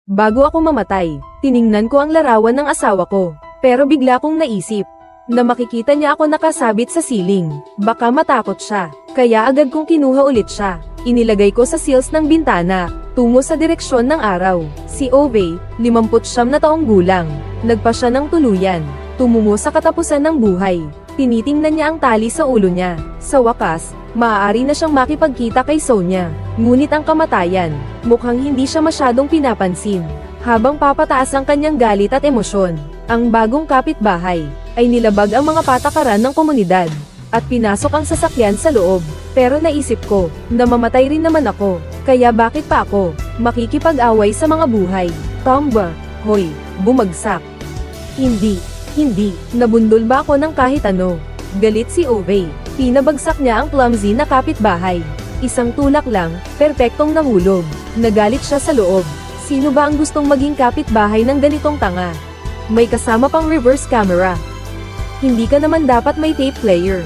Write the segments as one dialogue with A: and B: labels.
A: Bago ako mamatay, tiningnan ko ang larawan ng asawa ko. Pero bigla kong naisip na makikita niya ako nakasabit sa siling. Baka matakot siya. Kaya agad kong kinuha ulit siya. Inilagay ko sa sills ng bintana, tungo sa direksyon ng araw. Si Ove, 59 na taong gulang. Nagpa siya ng tuluyan. Tumungo sa katapusan ng buhay. Tinitingnan niya ang tali sa ulo niya. Sa wakas, maaari na siyang makipagkita kay Sonia. Ngunit ang kamatayan, mukhang hindi siya masyadong pinapansin. Habang papataas ang kanyang galit at emosyon, ang bagong kapitbahay ay nilabag ang mga patakaran ng komunidad at pinasok ang sasakyan sa loob. Pero naisip ko na mamatay rin naman ako, kaya bakit pa ako makikipag-away sa mga buhay? Tomba, hoy, bumagsak. Hindi, nabundol ba ako ng kahit ano? Galit si Ove. Pinabagsak niya ang clumsy na kapitbahay. Isang tulak lang, perpektong nahulog. Nagalit siya sa loob. Sino ba ang gustong maging kapitbahay ng ganitong tanga? May kasama pang reverse camera. Hindi ka naman dapat may tape player.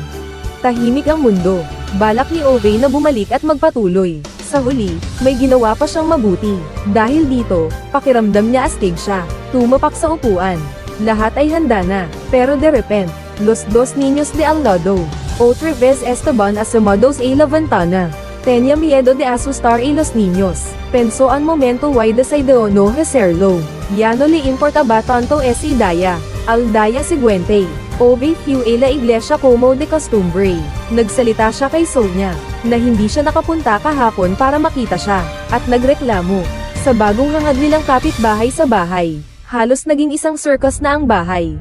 A: Tahimik ang mundo. Balak ni Ove na bumalik at magpatuloy. Sa huli, may ginawa pa siyang mabuti. Dahil dito, pakiramdam niya astig siya. Tumapak sa upuan. Lahat ay handa na, pero de repente, los dos niños de al lado, otra vez estaban asamados a la ventana. Tenía miedo de asustar a los niños. Pensó un momento why decidió no hacerlo. Ya no le importaba tanto esa idea. Al día siguiente, Ove fue a la iglesia como de costumbre. Nagsalita siya kay Sonia, na hindi siya nakapunta kahapon para makita siya, at nagreklamo. Sa bagong hangad nilang kapitbahay sa bahay. Halos naging isang circus na ang bahay.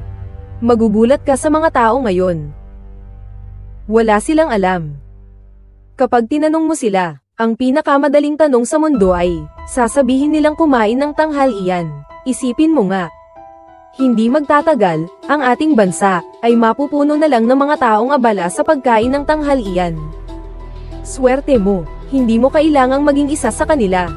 A: Magugulat ka sa mga tao ngayon. Wala silang alam. Kapag tinanong mo sila, ang pinakamadaling tanong sa mundo ay, sasabihin nilang kumain ng tanghalian. Isipin mo nga. Hindi magtatagal, ang ating bansa, ay mapupuno na lang ng mga taong abala sa pagkain ng tanghalian. Swerte mo, hindi mo kailangang maging isa sa kanila.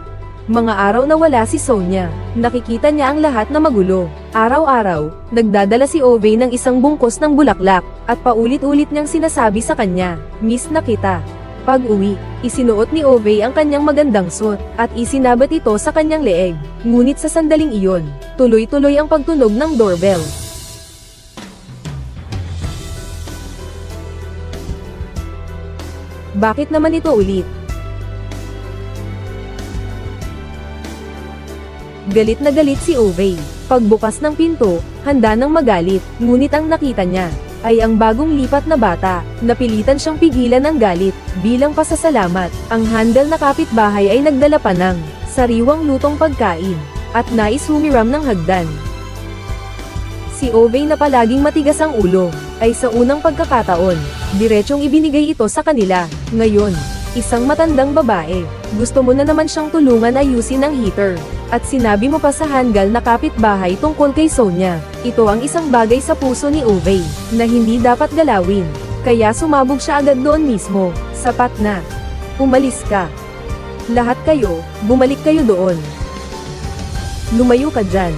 A: Mga araw na wala si Sonia, nakikita niya ang lahat na magulo. Araw-araw, nagdadala si Ove ng isang bungkos ng bulaklak, at paulit-ulit niyang sinasabi sa kanya, "Miss na kita." Pag-uwi, isinuot ni Ove ang kanyang magandang suot, at isinabat ito sa kanyang leeg. Ngunit sa sandaling iyon, tuloy-tuloy ang pagtunog ng doorbell. Bakit naman ito ulit? Galit na galit si Ove. Pagbukas ng pinto, handa nang magalit, ngunit ang nakita niya ay ang bagong lipat na bata. Napilitan siyang pigilan ang galit. Bilang pasasalamat, ang handal na kapitbahay ay nagdala pa ng sariwang lutong pagkain at nais humiram ng hagdan. Si Ove na palaging matigas ang ulo, ay sa unang pagkakataon, diretsyong ibinigay ito sa kanila. Ngayon, isang matandang babae, gusto mo na naman siyang tulungan ayusin ang heater. At sinabi mo pa sa handal na kapitbahay tungkol kay Sonia. Ito ang isang bagay sa puso ni Ove, na hindi dapat galawin. Kaya sumabog siya agad doon mismo. Sapat na. Umalis ka. Lahat kayo, bumalik kayo doon. Lumayo ka dyan.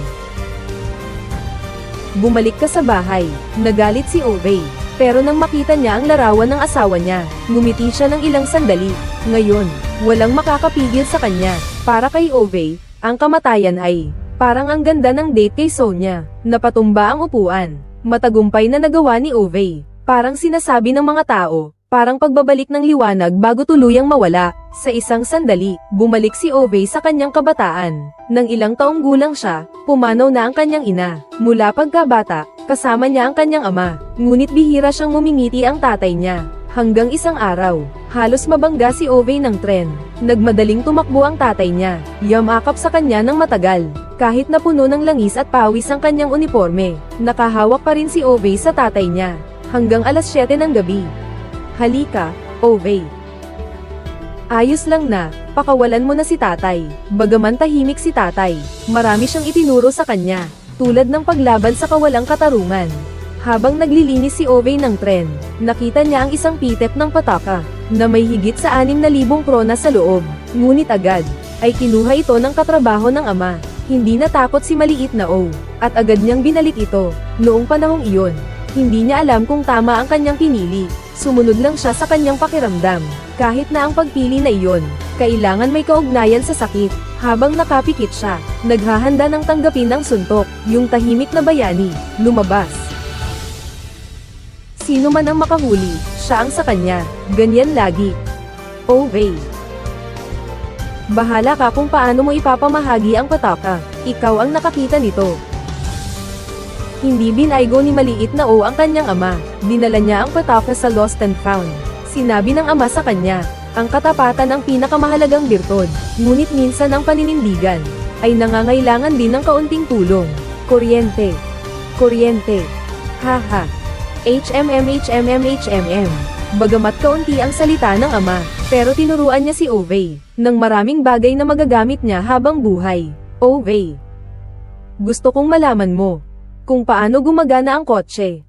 A: Bumalik ka sa bahay. Nagalit si Ove. Pero nang makita niya ang larawan ng asawa niya, ngumiti siya ng ilang sandali. Ngayon, walang makakapigil sa kanya. Para kay Ove, ang kamatayan ay parang ang ganda ng date kay Sonia. Napatumba ang upuan. Matagumpay na nagawa ni Ove. Parang sinasabi ng mga tao, parang pagbabalik ng liwanag bago tuluyang mawala. Sa isang sandali, bumalik si Ove sa kanyang kabataan. Nang ilang taong gulang siya, pumanaw na ang kanyang ina. Mula pagkabata, kasama niya ang kanyang ama. Ngunit bihira siyang ngumingiti ang tatay niya. Hanggang isang araw, halos mabangga si Ove ng tren. Nagmadaling tumakbo ang tatay niya. Yamakap sa kanya ng matagal. Kahit na puno ng langis at pawis ang kanyang uniforme, nakahawak pa rin si Ove sa tatay niya. Hanggang alas 7 ng gabi. Halika, Ove. Ayos lang na, pakawalan mo na si tatay. Bagaman tahimik si tatay, marami siyang itinuro sa kanya, tulad ng paglaban sa kawalang katarungan. Habang naglilinis si Ove ng tren, nakita niya ang isang pitek ng pataka, na may higit sa 6,000 krona sa loob. Ngunit agad, ay kinuha ito ng katrabaho ng ama. Hindi natakot si maliit na O, at agad niyang binalik ito. Noong panahong iyon, hindi niya alam kung tama ang kanyang pinili. Sumunod lang siya sa kanyang pakiramdam. Kahit na ang pagpili na iyon, kailangan may kaugnayan sa sakit. Habang nakapikit siya, naghahanda ng tanggapin ang suntok, yung tahimik na bayani, lumabas. Sino man ang makahuli, siya ang sa kanya, ganyan lagi. Ovey. Bahala ka kung paano mo ipapamahagi ang pataka, ikaw ang nakakita nito. Hindi binaygo ni maliit na O ang kanyang ama, dinala niya ang pataka sa Lost and Found. Sinabi ng ama sa kanya, ang katapatan ang pinakamahalagang birtod, ngunit minsan ang paninindigan, ay nangangailangan din ng kaunting tulong. Kuryente. Kuryente. Haha. HMM. Bagamat kaunti ang salita ng ama, pero tinuruan niya si Ovey, ng maraming bagay na magagamit niya habang buhay. Ovey. Gusto kong malaman mo, kung paano gumagana ang kotse.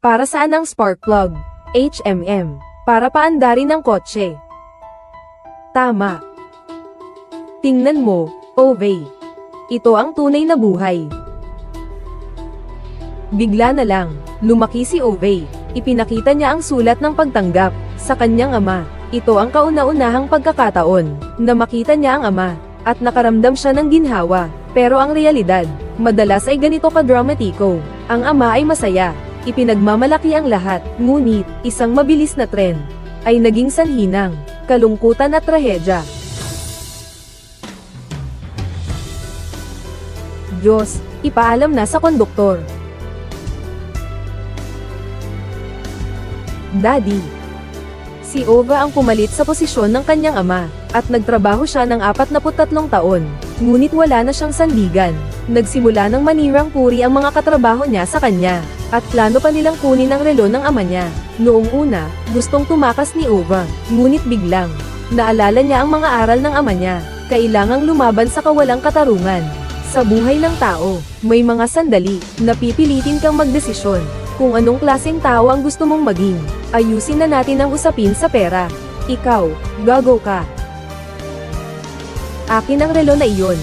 A: Para saan ang spark plug? HMM. Para paandarin ang kotse. Tama. Tingnan mo, Ovey. Ito ang tunay na buhay. Bigla na lang, lumaki si Ovey. Ipinakita niya ang sulat ng pagtanggap sa kanyang ama. Ito ang kauna-unahang pagkakataon na makita niya ang ama, at nakaramdam siya ng ginhawa. Pero ang realidad, madalas ay ganito kadramatiko. Ang ama ay masaya, ipinagmamalaki ang lahat, ngunit, isang mabilis na tren, ay naging sanhi ng kalungkutan at trahedya. Diyos, ipaalam na sa konduktor. Daddy. Si Ova ang pumalit sa posisyon ng kanyang ama, at nagtrabaho siya ng 43 taon, ngunit wala na siyang sandigan. Nagsimula ng manirang puri ang mga katrabaho niya sa kanya, at plano pa nilang kunin ang relo ng ama niya. Noong una, gustong tumakas ni Ova, ngunit biglang, naalala niya ang mga aral ng ama niya, kailangang lumaban sa kawalang katarungan. Sa buhay ng tao, may mga sandali, na pipilitin kang magdesisyon, kung anong klaseng tao ang gusto mong maging. Ayusin na natin ang usapin sa pera. Ikaw, gago ka. Akin ang relo na iyon.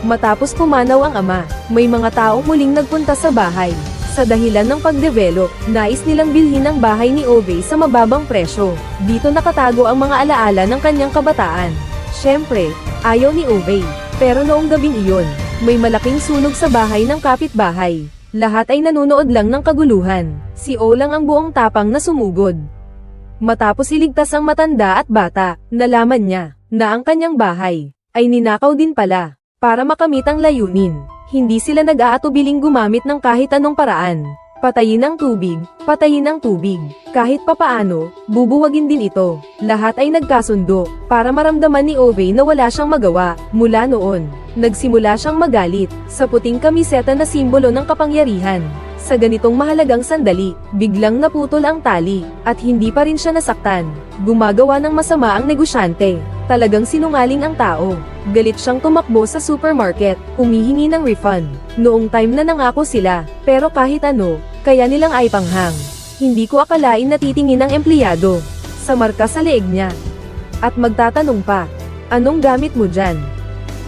A: Matapos pumanaw ang ama, may mga taong muling nagpunta sa bahay. Sa dahilan ng pagdevelop, nais nilang bilhin ang bahay ni Ovey sa mababang presyo. Dito nakatago ang mga alaala ng kanyang kabataan. Siyempre, ayaw ni Ovey. Pero noong gabing iyon, may malaking sunog sa bahay ng kapitbahay. Lahat ay nanonood lang ng kaguluhan. Si O lang ang buong tapang na sumugod. Matapos iligtas ang matanda at bata, nalaman niya, na ang kanyang bahay, ay ninakaw din pala. Para makamit ang layunin, hindi sila nag-aatubiling gumamit ng kahit anong paraan. Patayin ang tubig, patayin ang tubig. Kahit papaano, bubuwagin din ito. Lahat ay nagkasundo, para maramdaman ni Ovey na wala siyang magawa. Mula noon, nagsimula siyang magalit, sa puting kamiseta na simbolo ng kapangyarihan. Sa ganitong mahalagang sandali, biglang naputol ang tali, at hindi pa rin siya nasaktan. Gumagawa ng masama ang negosyante. Talagang sinungaling ang tao. Galit siyang tumakbo sa supermarket, humihingi ng refund. Noong time na nangako sila, pero kahit ano, kaya nilang ay panghang. Hindi ko akalain na titingin ng empleyado sa marka sa leeg niya. At magtatanong pa, anong gamit mo dyan?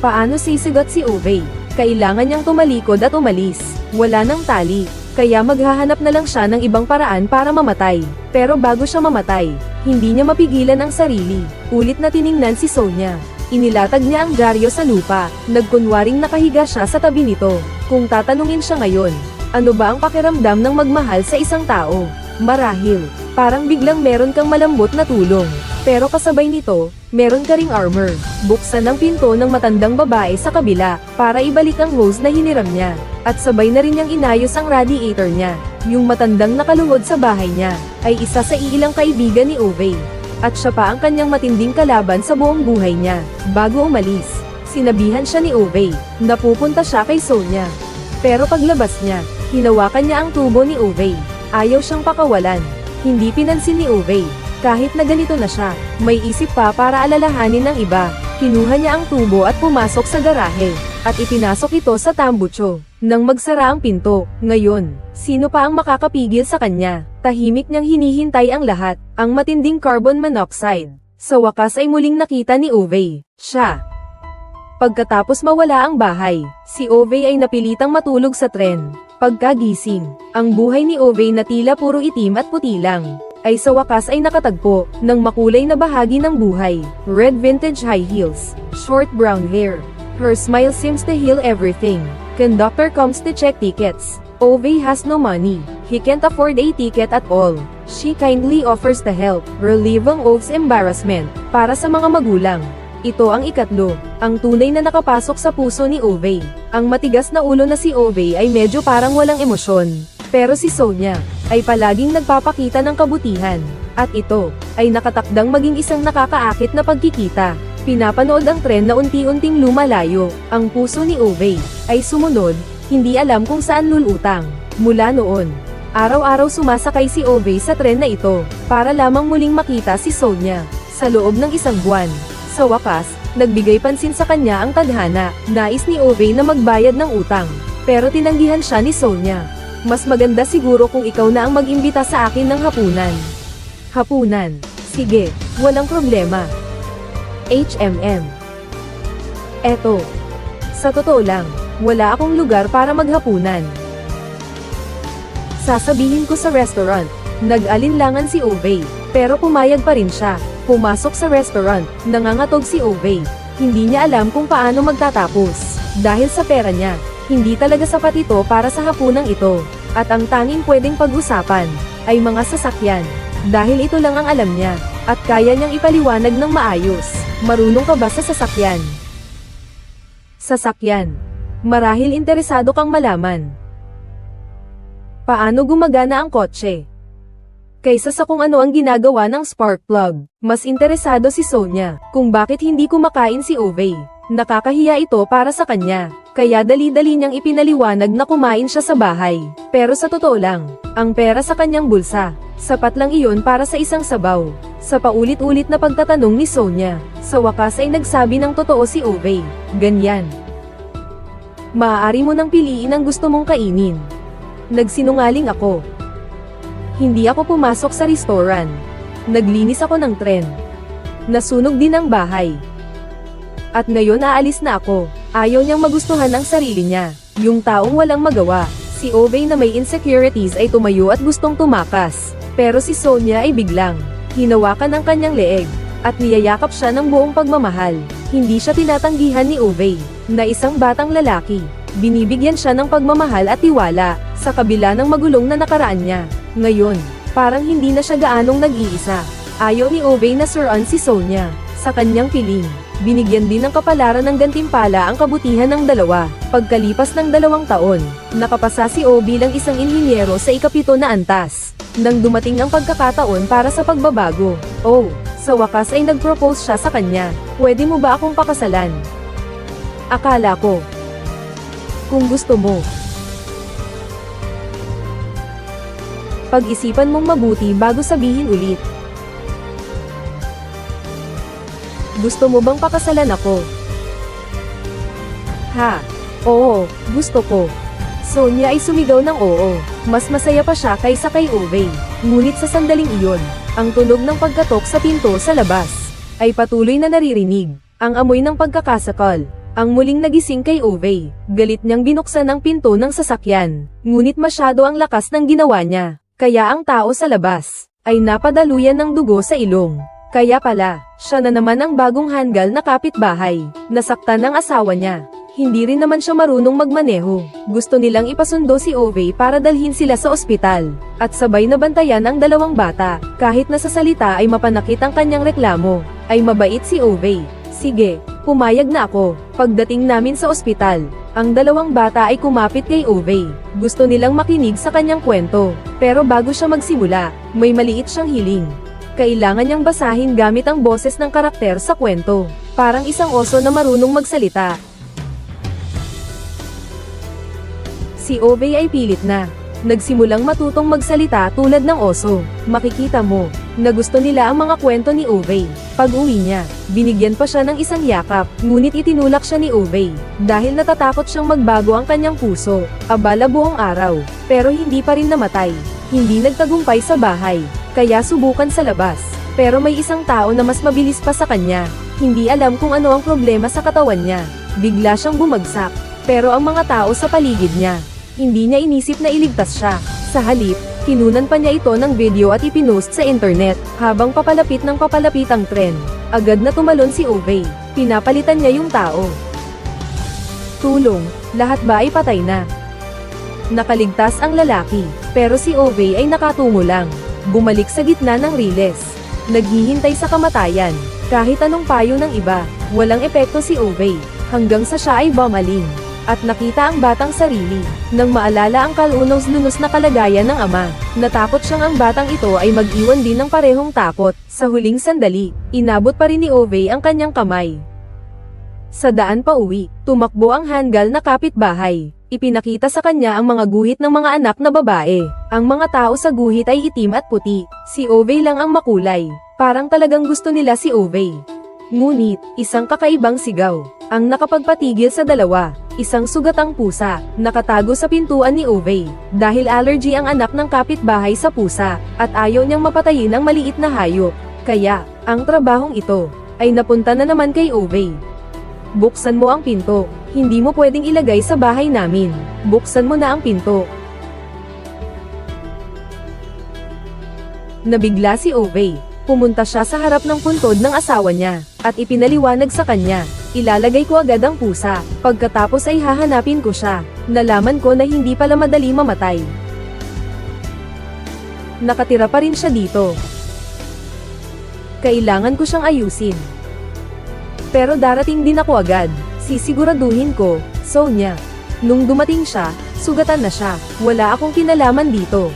A: Paano sisigot si Ovey? Kailangan niyang tumalikod at umalis. Wala nang tali, kaya maghahanap na lang siya ng ibang paraan para mamatay. Pero bago siya mamatay, hindi niya mapigilan ang sarili. Ulit na tiningnan si Sonia. Inilatag niya ang dyaryo sa lupa, nagkunwaring nakahiga siya sa tabi nito. Kung tatanungin siya ngayon, ano ba ang pakiramdam ng magmahal sa isang tao? Marahil, parang biglang meron kang malambot na tulong. Pero kasabay nito, meron ka ring armor. Buksan ang pinto ng matandang babae sa kabila, para ibalik ang hose na hiniram niya. At sabay na rin niyang inayos ang radiator niya. Yung matandang nakalungod sa bahay niya, ay isa sa iilang kaibigan ni Ovey. At siya pa ang kanyang matinding kalaban sa buong buhay niya. Bago umalis, sinabihan siya ni Ovey, na pupunta siya kay Sonia. Pero paglabas niya, hinawakan niya ang tubo ni Ovey. Ayaw siyang pakawalan. Hindi pinansin ni Ovey. Kahit na ganito na siya, may isip pa para alalahanin ng iba. Kinuha niya ang tubo at pumasok sa garahe, at ipinasok ito sa tambucho. Nang magsara ang pinto, ngayon, sino pa ang makakapigil sa kanya? Tahimik niyang hinihintay ang lahat, ang matinding carbon monoxide. Sa wakas ay muling nakita ni Ovey, siya. Pagkatapos mawala ang bahay, si Ovey ay napilitang matulog sa tren. Pagkagising, ang buhay ni Ovey na tila puro itim at puti lang. ay sa wakas ay nakatagpo ng makulay na bahagi ng buhay. Red vintage high heels, short brown hair. Her smile seems to heal everything. Conductor comes to check tickets. Ove has no money. He can't afford a ticket at all. She kindly offers to help, relieving Ove's embarrassment. Para sa mga magulang, ito ang ikatlo, ang tunay na nakapasok sa puso ni Ove. Ang matigas na ulo na si Ove ay medyo parang walang emosyon. Pero si Sonia ay palaging nagpapakita ng kabutihan. At ito ay nakatakdang maging isang nakakaakit na pagkikita. Pinapanood ang tren na unti-unting lumalayo. Ang puso ni Ove ay sumunod, hindi alam kung saan lulutang. Mula noon, araw-araw sumasakay si Ove sa tren na ito, para lamang muling makita si Sonia. Sa loob ng isang buwan, sa wakas, nagbigay pansin sa kanya ang tadhana. Nais ni Ove na magbayad ng utang, pero tinanggihan siya ni Sonia. Mas maganda siguro kung ikaw na ang mag-imbita sa akin ng hapunan. Hapunan. Sige, walang problema. HMM. Eto. Sa totoo lang, wala akong lugar para maghapunan. Sasabihin ko sa restaurant. Nag-alinlangan si Ove, pero pumayag pa rin siya. Pumasok sa restaurant, nangangatog si Ove. Hindi niya alam kung paano magtatapos. Dahil sa pera niya, hindi talaga sapat ito para sa hapunang ito. At ang tanging pwedeng pag-usapan, ay mga sasakyan. Dahil ito lang ang alam niya, at kaya niyang ipaliwanag ng maayos. Marunong ka ba sa sasakyan? Sasakyan. Marahil interesado kang malaman. Paano gumagana ang kotse? Kaysa sa kung ano ang ginagawa ng spark plug, mas interesado si Sonia kung bakit hindi kumakain si Ove. Nakakahiya ito para sa kanya, kaya dali-dali niyang ipinaliwanag na kumain siya sa bahay. Pero sa totoo lang, ang pera sa kanyang bulsa, sapat lang iyon para sa isang sabaw. Sa paulit-ulit na pagtatanong ni Sonia, sa wakas ay nagsabi ng totoo si Ove. Ganyan. Maaari mo nang piliin ang gusto mong kainin. Nagsinungaling ako. Hindi ako pumasok sa restaurant. Naglinis ako ng tren. Nasunog din ang bahay. At ngayon aalis na ako. Ayaw niyang magustuhan ang sarili niya. Yung taong walang magawa. Si Ove na may insecurities ay tumayo at gustong tumakas. Pero si Sonia ay biglang hinawakan ang kanyang leeg. At niyayakap siya ng buong pagmamahal. Hindi siya tinatanggihan ni Ove, na isang batang lalaki. Binibigyan siya ng pagmamahal at tiwala, sa kabila ng magulong na nakaraan niya. Ngayon, parang hindi na siya gaanong nag-iisa. Ayaw ni Ove na suruan si Sonia. Sa kanyang piling, binigyan din ng kapalaran ng gantimpala ang kabutihan ng dalawa. Pagkalipas ng 2 taon, nakapasa si Ove bilang isang inhinyero sa ika-7 na antas. Nang dumating ang pagkakataon para sa pagbabago, sa wakas ay nag-propose siya sa kanya. Pwede mo ba akong pakasalan? Akala ko, kung gusto mo. Pag-isipan mong mabuti bago sabihin ulit. Gusto mo bang pakasalan ako? Ha? Oo, gusto ko. Sonia ay sumigaw ng oo. Mas masaya pa siya kaysa kay Ove. Ngunit sa sandaling iyon, ang tunog ng pagkatok sa pinto sa labas ay patuloy na naririnig. Ang amoy ng pagkakasakal ang muling nagising kay Ove. Galit niyang binuksan ang pinto ng sasakyan. Ngunit masyado ang lakas ng ginawa niya. Kaya ang tao sa labas ay napadaluyan ng dugo sa ilong. Kaya pala, siya na naman ang bagong hanggal na kapitbahay. Nasaktan ng asawa niya. Hindi rin naman siya marunong magmaneho. Gusto nilang ipasundo si Ove para dalhin sila sa ospital. At sabay na bantayan ang 2 bata. Kahit na sa salita ay mapanakit ang kanyang reklamo, ay mabait si Ove. Sige, pumayag na ako. Pagdating namin sa ospital, ang 2 bata ay kumapit kay Ove. Gusto nilang makinig sa kanyang kwento. Pero bago siya magsimula, may maliit siyang hiling. Kailangan niyang basahin gamit ang boses ng karakter sa kwento. Parang isang oso na marunong magsalita. Si Ove ay pilit na nagsimulang matutong magsalita tulad ng oso. Makikita mo na gusto nila ang mga kwento ni Ove. Pag-uwi niya, binigyan pa siya ng isang yakap, ngunit itinulak siya ni Ove dahil natatakot siyang magbago ang kanyang puso. Abala buong araw, pero hindi pa rin namatay. Hindi nagtagumpay sa bahay, kaya subukan sa labas. Pero may isang tao na mas mabilis pa sa kanya. Hindi alam kung ano ang problema sa katawan niya. Bigla siyang bumagsak, pero ang mga tao sa paligid niya, hindi niya inisip na iligtas siya. Sa halip, Kinunan pa niya ito ng video at ipinost sa internet. Habang papalapit ang tren, agad na tumalon si Ove. Pinapalitan niya yung tao. Tulong, lahat ba ay patay na? Nakaligtas ang lalaki, pero si Ove ay nakatungo lang. Bumalik sa gitna ng riles. Naghihintay sa kamatayan. Kahit anong payo ng iba, walang epekto si Ove, hanggang sa siya ay bumaling. At nakita ang batang sarili, nang maalala ang kalunos-lunos na kalagayan ng ama. Natakot siyang ang batang ito ay mag-iwan din ng parehong takot. Sa huling sandali, inabot pa rin ni Ove ang kanyang kamay. Sa daan pa uwi, tumakbo ang hanggal na kapitbahay. Ipinakita sa kanya ang mga guhit ng mga anak na babae. Ang mga tao sa guhit ay itim at puti. Si Ove lang ang makulay. Parang talagang gusto nila si Ove. Ngunit, isang kakaibang sigaw ang nakapagpatigil sa dalawa. Isang sugatang pusa, nakatago sa pintuan ni Ove. Dahil allergy ang anak ng kapitbahay sa pusa, at ayaw niyang mapatayin ang maliit na hayop. Kaya, ang trabahong ito, ay napunta na naman kay Ove. Buksan mo ang pinto, hindi mo pwedeng ilagay sa bahay namin. Buksan mo na ang pinto. Nabigla si Ove. Pumunta siya sa harap ng puntod ng asawa niya, at ipinaliwanag sa kanya. Ilalagay ko agad ang pusa, pagkatapos ay hahanapin ko siya. Nalaman ko na hindi pala madali mamatay. Nakatira pa rin siya dito. Kailangan ko siyang ayusin. Pero darating din ako agad, sisiguraduhin ko, Sonia. Nung dumating siya, sugatan na siya, wala akong kinalaman dito.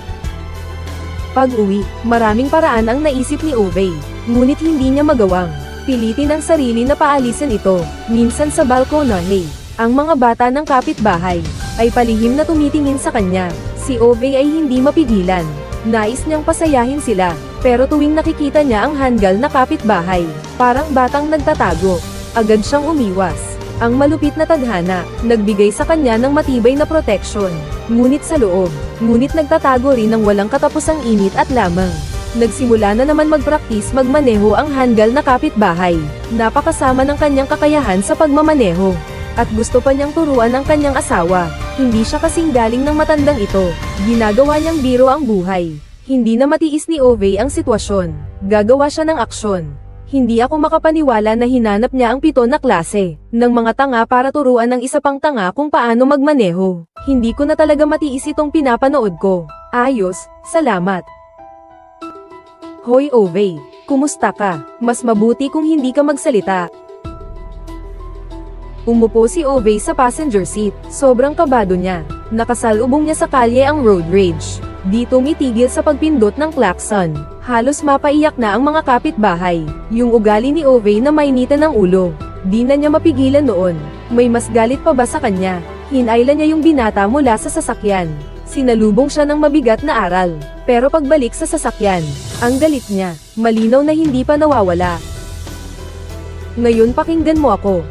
A: Pag-uwi, maraming paraan ang naisip ni Ove, ngunit hindi niya magawang pilitin ang sarili na paalisin ito. Minsan sa balkonahe, ang mga bata ng kapitbahay ay palihim na tumitingin sa kanya. Si Ove ay hindi mapigilan. Nais niyang pasayahin sila, pero tuwing nakikita niya ang hanggal na kapitbahay, parang batang nagtatago, agad siyang umiwas. Ang malupit na tadhana, nagbigay sa kanya ng matibay na proteksyon. Ngunit sa loob, nagtatago rin ng walang katapusang init at lamang. Nagsimula na naman magpraktis magmaneho ang hanggal na kapitbahay. Napakasama ng kanyang kakayahan sa pagmamaneho. At gusto pa niyang turuan ang kanyang asawa. Hindi siya kasing galing ng matandang ito. Ginagawa niyang biro ang buhay. Hindi na matiis ni Ove ang sitwasyon. Gagawa siya ng aksyon. Hindi ako makapaniwala na hinanap niya ang 7 na klase ng mga tanga para turuan ng isa pang tanga kung paano magmaneho. Hindi ko na talaga matiis itong pinapanood ko. Ayos, salamat. Hoy Ove, kumusta ka? Mas mabuti kung hindi ka magsalita. Umupo si Ove sa passenger seat. Sobrang kabado niya. Nakasalubong niya sa kalye ang road rage. Di tumitigil sa pagpindot ng klakson. Halos mapaiyak na ang mga kapitbahay. Yung ugali ni Ove na mainitan ng ulo. Di na niya mapigilan noon. May mas galit pa ba sa kanya? Hinayla niya yung binata mula sa sasakyan. Sinalubong siya ng mabigat na aral. Pero pagbalik sa sasakyan, ang galit niya, malinaw na hindi pa nawawala. Ngayon pakinggan mo ako.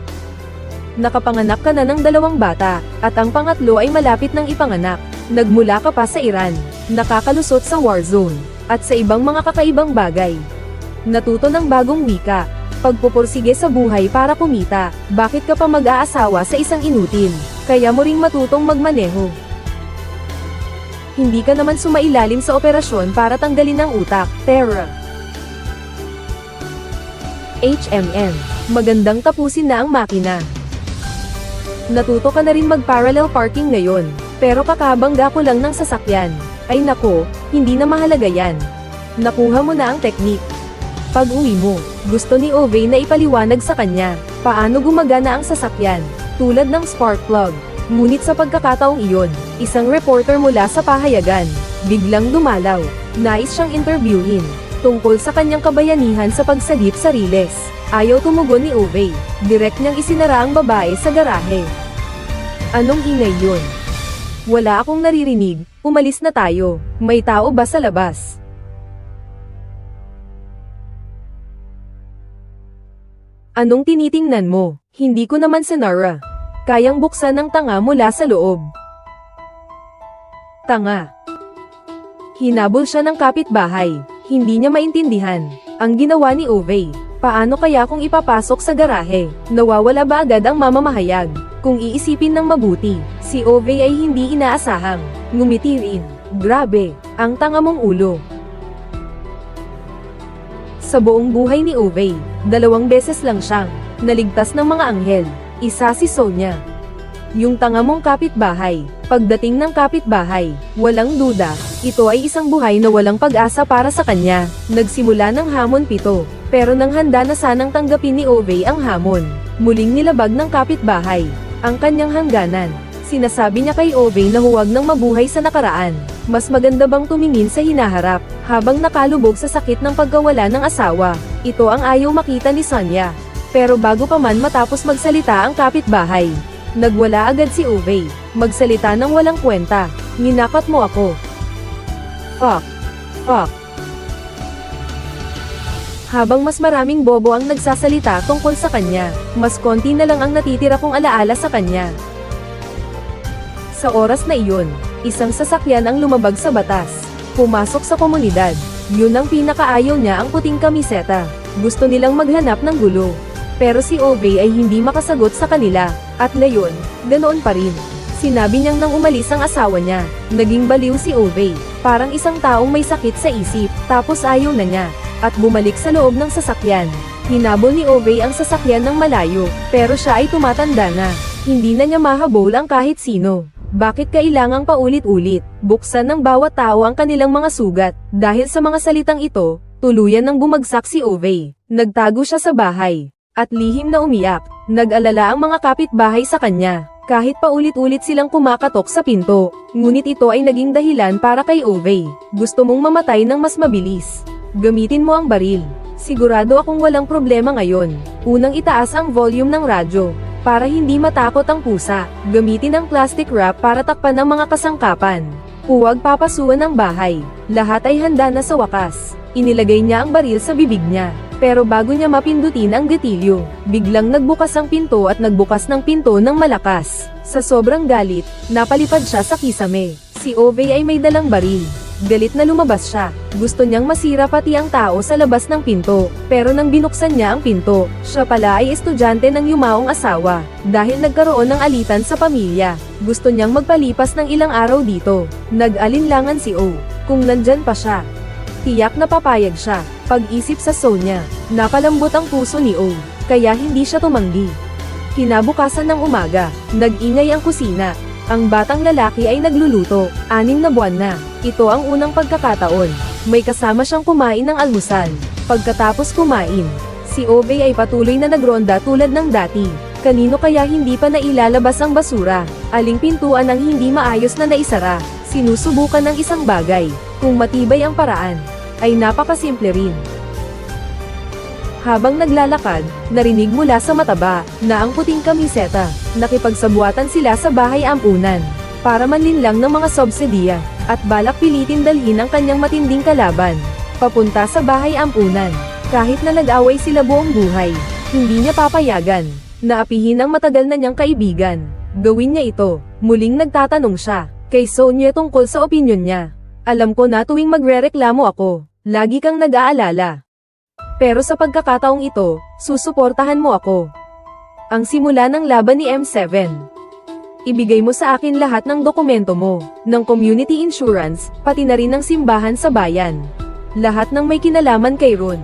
A: Nakapanganak ka na ng 2 bata, at ang pangatlo ay malapit ng ipanganak. Nagmula ka pa sa Iran, nakakalusot sa war zone, at sa ibang mga kakaibang bagay. Natuto ng bagong wika, pagpupursige sa buhay para kumita. Bakit ka pa mag-aasawa sa isang inutil? Kaya mo ring matutong magmaneho. Hindi ka naman sumailalim sa operasyon para tanggalin ang utak, Terra. HMM, magandang tapusin na ang makina. Natuto ka na rin mag-parallel parking ngayon, pero kakabangga ko lang ng sasakyan. Ay nako, hindi na mahalaga yan. Nakuha mo na ang teknik. Pag-uwi mo, gusto ni Ove na ipaliwanag sa kanya, paano gumagana ang sasakyan, tulad ng spark plug. Ngunit sa pagkakataong iyon, isang reporter mula sa pahayagan, biglang dumalaw. Nais siyang interviewin, tungkol sa kanyang kabayanihan sa pagsagip sa riles. Ayaw tumugon ni Ove, direct niyang isinara ang babae sa garahe. Anong ingay yun? Wala akong naririnig, umalis na tayo. May tao ba sa labas? Anong tinitingnan mo? Hindi ko naman si Nara. Kayang buksan ng tanga mula sa loob. Tanga. Hinabol siya ng kapitbahay. Hindi niya maintindihan ang ginawa ni Ove. Paano kaya kung ipapasok sa garahe? Nawawala ba agad ang mamamahayag? Kung iisipin ng mabuti, si Ove ay hindi inaasahang ngumiti rin. Grabe, ang tanga mong ulo. Sa buong buhay ni Ove, 2 beses lang siyang naligtas ng mga anghel. Isa si Sonia, yung tanga mong kapitbahay. Pagdating ng kapitbahay, walang duda, ito ay isang buhay na walang pag-asa para sa kanya. Nagsimula ng hamon 7, pero nang handa na sanang tanggapin ni Ove ang hamon, muling nilabag ng kapitbahay ang kanyang hangganan. Sinasabi niya kay Ove na huwag nang mabuhay sa nakaraan. Mas maganda bang tumingin sa hinaharap, habang nakalubog sa sakit ng pagkawala ng asawa. Ito ang ayaw makita ni Sonia. Pero bago pa man matapos magsalita ang kapitbahay, nagwala agad si Ove. Magsalita ng walang kwenta. Ninakot mo ako. Fuck. Fuck. Habang mas maraming bobo ang nagsasalita tungkol sa kanya, mas konti na lang ang natitira kong alaala sa kanya. Sa oras na iyon, isang sasakyan ang lumabag sa batas. Pumasok sa komunidad. Yun ang pinakaayaw niya, ang puting kamiseta. Gusto nilang maghanap ng gulo. Pero si Ove ay hindi makasagot sa kanila. At ngayon, ganoon pa rin. Sinabi niyang nang umalis ang asawa niya, naging baliw si Ove. Parang isang taong may sakit sa isip, tapos ayaw na niya. At bumalik sa loob ng sasakyan. Hinabol ni Ove ang sasakyan ng malayo, pero siya ay tumatanda na. Hindi na niya mahabol ang kahit sino. Bakit kailangang paulit-ulit buksan ng bawat tao ang kanilang mga sugat? Dahil sa mga salitang ito, tuluyan nang bumagsak si Ove. Nagtago siya sa bahay, at lihim na umiyak. Nag-alala ang mga kapitbahay sa kanya. Kahit paulit-ulit silang kumakatok sa pinto, ngunit ito ay naging dahilan para kay Ove. Gusto mong mamatay ng mas mabilis? Gamitin mo ang baril. Sigurado akong walang problema ngayon. Unang itaas ang volume ng radyo. Para hindi matakot ang pusa, gamitin ang plastic wrap para takpan ang mga kasangkapan. Huwag papasuan ang bahay. Lahat ay handa na sa wakas. Inilagay niya ang baril sa bibig niya. Pero bago niya mapindutin ang gatilyo, biglang nagbukas ang pinto at nagbukas ng pinto ng malakas. Sa sobrang galit, napalipad siya sa kisame. Si Ove ay may dalang baril. Galit na lumabas siya. Gusto niyang masira pati ang tao sa labas ng pinto. Pero nang binuksan niya ang pinto, siya pala ay estudyante ng yumaong asawa. Dahil nagkaroon ng alitan sa pamilya, gusto niyang magpalipas ng ilang araw dito. Nag-alinlangan si O kung nandyan pa siya. Tiyak na papayag siya. Pag-isip sa Sonia, napalambot ang puso ni O, kaya hindi siya tumanggi. Kinabukasan ng umaga, nag-ingay ang kusina. Ang batang lalaki ay nagluluto, 6 na buwan na. Ito ang unang pagkakataon. May kasama siyang kumain ng almusal. Pagkatapos kumain, si Ove ay patuloy na nagronda tulad ng dati. Kanino kaya hindi pa nailalabas ang basura? Aling pintuan ang hindi maayos na naisara? Sinusubukan ng isang bagay. Kung matibay ang paraan, ay napakasimple rin. Habang naglalakad, narinig mula sa mataba na ang puting kamiseta. Nakipagsabuatan sila sa bahay ampunan para manlinlang ng mga subsidiya at balak pilitin dalhin ang kanyang matinding kalaban papunta sa bahay ampunan. Kahit na nag-away sila buong buhay, hindi niya papayagan na apihin ang matagal na niyang kaibigan. Gawin niya ito. Muling nagtatanong siya kay Sonia tungkol sa opinyon niya. Alam ko na tuwing magrereklamo ako, lagi kang nag-aalala. Pero sa pagkakataong ito, susuportahan mo ako. Ang simula ng laban ni M7. Ibigay mo sa akin lahat ng dokumento mo, ng community insurance, pati na rin ng simbahan sa bayan. Lahat ng may kinalaman kay Ron.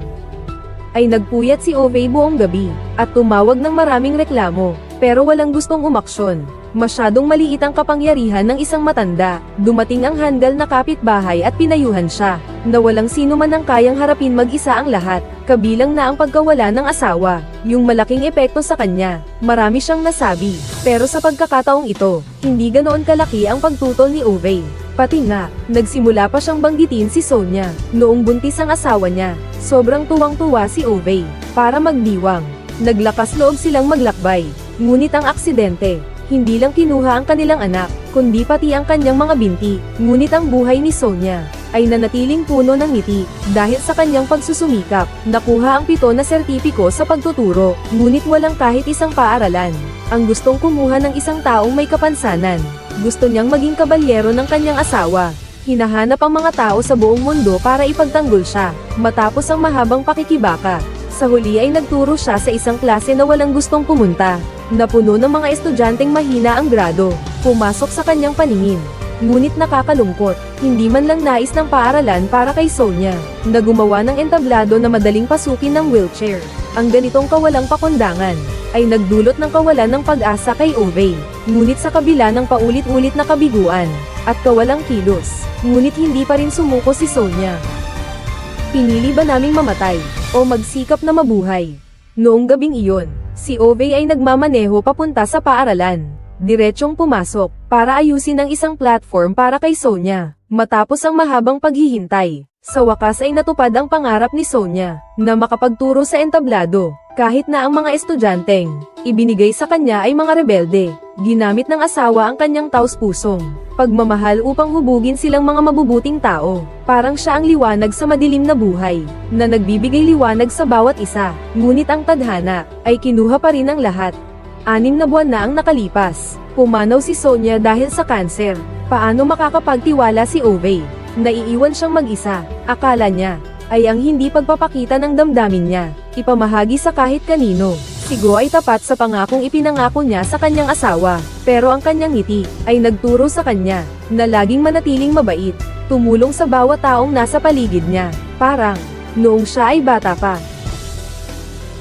A: Ay nagpuyat si Ove buong gabi, at tumawag ng maraming reklamo, pero walang gustong umaksyon. Masyadong maliit ang kapangyarihan ng isang matanda. Dumating ang handal na kapitbahay at pinayuhan siya, na walang sino man ang kayang harapin mag-isa ang lahat, kabilang na ang pagkawala ng asawa. Yung malaking epekto sa kanya, marami siyang nasabi, pero sa pagkakataong ito, hindi ganoon kalaki ang pagtutol ni Ove. Pati nga, nagsimula pa siyang banggitin si Sonia, noong buntis ang asawa niya. Sobrang tuwang-tuwa si Ove, para magdiwang. Naglakas loob silang maglakbay, ngunit ang aksidente, hindi lang kinuha ang kanilang anak, kundi pati ang kanyang mga binti. Ngunit ang buhay ni Sonia ay nanatiling puno ng ngiti dahil sa kanyang pagsusumikap. Nakuha ang 7 na sertipiko sa pagtuturo, ngunit walang kahit isang paaralan. Ang gustong kumuha ng isang taong may kapansanan. Gusto niyang maging kabalyero ng kanyang asawa. Hinahanap ang mga tao sa buong mundo para ipagtanggol siya, matapos ang mahabang pakikibaka. Sa huli ay nagturo siya sa isang klase na walang gustong pumunta. Napuno ng mga estudyanteng mahina ang grado. Pumasok sa kanyang paningin. Ngunit nakakalungkot, hindi man lang nais ng paaralan para kay Sonia, na gumawa ng entablado na madaling pasukin ng wheelchair. Ang ganitong kawalang pakundangan, ay nagdulot ng kawalan ng pag-asa kay Ove. Ngunit sa kabila ng paulit-ulit na kabiguan, at kawalang kilos, ngunit hindi pa rin sumuko si Sonia. Pinili ba naming mamatay, o magsikap na mabuhay? Noong gabing iyon, si Ove ay nagmamaneho papunta sa paaralan. Diretsyong pumasok, para ayusin ang isang platform para kay Sonia. Matapos ang mahabang paghihintay, sa wakas ay natupad ang pangarap ni Sonia, na makapagturo sa entablado. Kahit na ang mga estudyanteng ibinigay sa kanya ay mga rebelde, ginamit ng asawa ang kanyang taos-pusong pagmamahal upang hubugin silang mga mabubuting tao. Parang siya ang liwanag sa madilim na buhay, na nagbibigay liwanag sa bawat isa. Ngunit ang tadhana ay kinuha pa rin ang lahat. 6 na buwan na ang nakalipas. Pumanaw si Sonia dahil sa kanser. Paano makakapagtiwala si Ove? Naiiwan siyang mag-isa. Akala niya ay ang hindi pagpapakita ng damdamin niya, ipamahagi sa kahit kanino. Siguro ay tapat sa pangakong ipinangako niya sa kanyang asawa. Pero ang kanyang ngiti ay nagturo sa kanya na laging manatiling mabait, tumulong sa bawat taong nasa paligid niya, parang noong siya ay bata pa.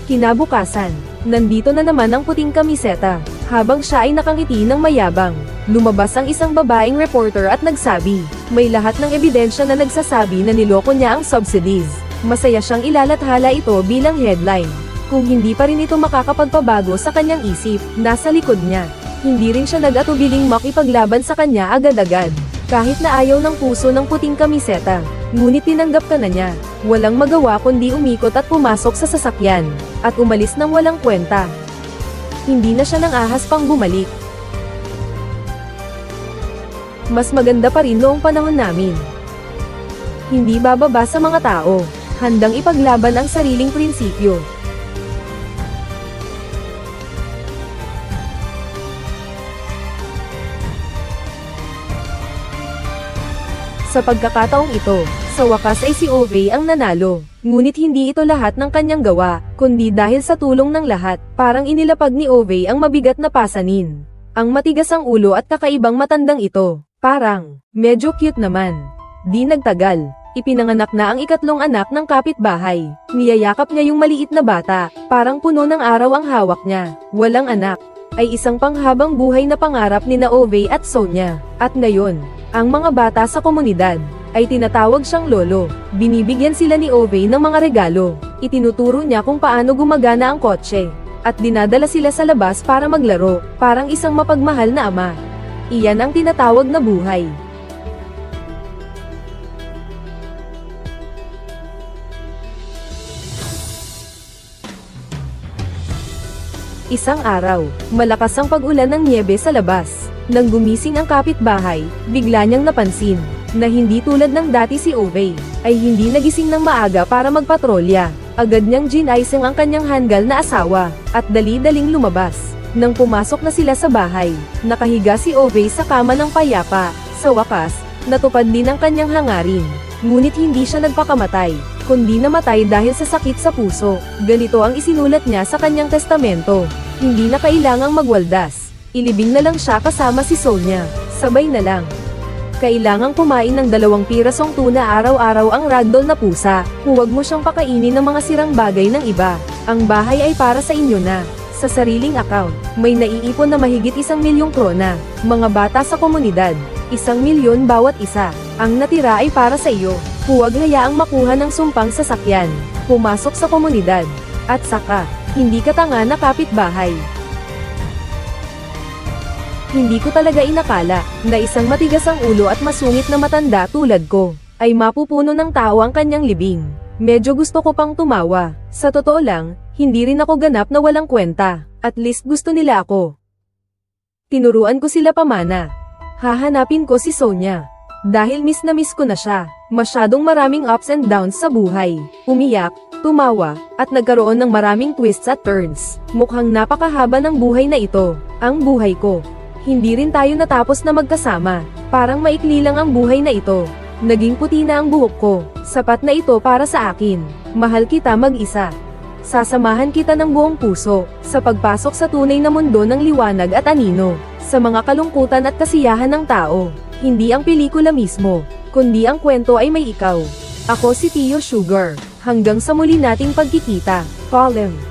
A: Kinabukasan, nandito na naman ang puting kamiseta. Habang siya ay nakangiti ng mayabang, lumabas ang isang babaeng reporter at nagsabi, may lahat ng ebidensya na nagsasabi na niloko niya ang subsidies. Masaya siyang ilalathala ito bilang headline. Kung hindi pa rin ito makakapagpabago sa kanyang isip, nasa likod niya. Hindi rin siya nag-atubiling makipaglaban sa kanya agad-agad. Kahit na ayaw ng puso ng puting kamiseta, ngunit tinanggap ka na niya. Walang magawa kundi umikot at pumasok sa sasakyan, at umalis ng walang kwenta. Hindi na siya nang ahas pang bumalik. Mas maganda pa rin noong panahon namin. Hindi bababa sa mga tao, handang ipaglaban ang sariling prinsipyo. Sa pagkakataong ito, sa wakas ay si Ove ang nanalo. Ngunit hindi ito lahat ng kanyang gawa, kundi dahil sa tulong ng lahat, parang inilapag ni Ove ang mabigat na pasanin. Ang matigas ang ulo at kakaibang matandang ito, parang, medyo cute naman. Di nagtagal, ipinanganak na ang ikatlong anak ng kapitbahay. Niyayakap niya yung maliit na bata, parang puno ng araw ang hawak niya. Walang anak, ay isang panghabang buhay na pangarap ni Ove at Sonia. At ngayon, ang mga bata sa komunidad ay tinatawag siyang lolo. Binibigyan sila ni Ove ng mga regalo. Itinuturo niya kung paano gumagana ang kotse. At dinadala sila sa labas para maglaro, parang isang mapagmahal na ama. Iyan ang tinatawag na buhay. Isang araw, malakas ang pag-ulan ng niyebe sa labas. Nang gumising ang kapitbahay, bigla niyang napansin na hindi tulad ng dati si Ove, ay hindi nagising ng maaga para magpatrolya. Agad niyang ginayang ang kanyang hanggal na asawa, at dali-daling lumabas. Nang pumasok na sila sa bahay, nakahiga si Ove sa kama ng payapa. Sa wakas, natupad din ang kanyang hangarin. Ngunit hindi siya nagpakamatay, kundi namatay dahil sa sakit sa puso. Ganito ang isinulat niya sa kanyang testamento. Hindi na kailangang magwaldas. Ilibing na lang siya kasama si Sonia. Sabay na lang. Kailangang kumain ng 2 pirasong tuna araw-araw ang ragdoll na pusa. Huwag mo siyang pakainin ng mga sirang bagay ng iba. Ang bahay ay para sa inyo na. Sa sariling account, may naiipon na mahigit 1,000,000 krona. Mga bata sa komunidad, 1,000,000 bawat isa. Ang natira ay para sa iyo. Huwag hayaang makuha ng sumpang sasakyan. Pumasok sa komunidad. At saka, hindi ka tanga na kapitbahay. Hindi ko talaga inakala na isang matigas ang ulo at masungit na matanda tulad ko ay mapupuno ng tao ang kanyang libing. Medyo gusto ko pang tumawa. Sa totoo lang, hindi rin ako ganap na walang kwenta. At least gusto nila ako. Tinuruan ko sila pamana. Hahanapin ko si Sonia. Dahil miss na miss ko na siya. Masyadong maraming ups and downs sa buhay. Umiyak, tumawa, at nagkaroon ng maraming twists at turns. Mukhang napakahaba ng buhay na ito. Ang buhay ko. Hindi rin tayo natapos na magkasama. Parang maikli lang ang buhay na ito. Naging puti na ang buhok ko. Sapat na ito para sa akin. Mahal kita mag-isa. Sasamahan kita ng buong puso, sa pagpasok sa tunay na mundo ng liwanag at anino. Sa mga kalungkutan at kasiyahan ng tao. Hindi ang pelikula mismo, kundi ang kwento ay may ikaw. Ako si Tio Sugar. Hanggang sa muli nating pagkikita. Colin.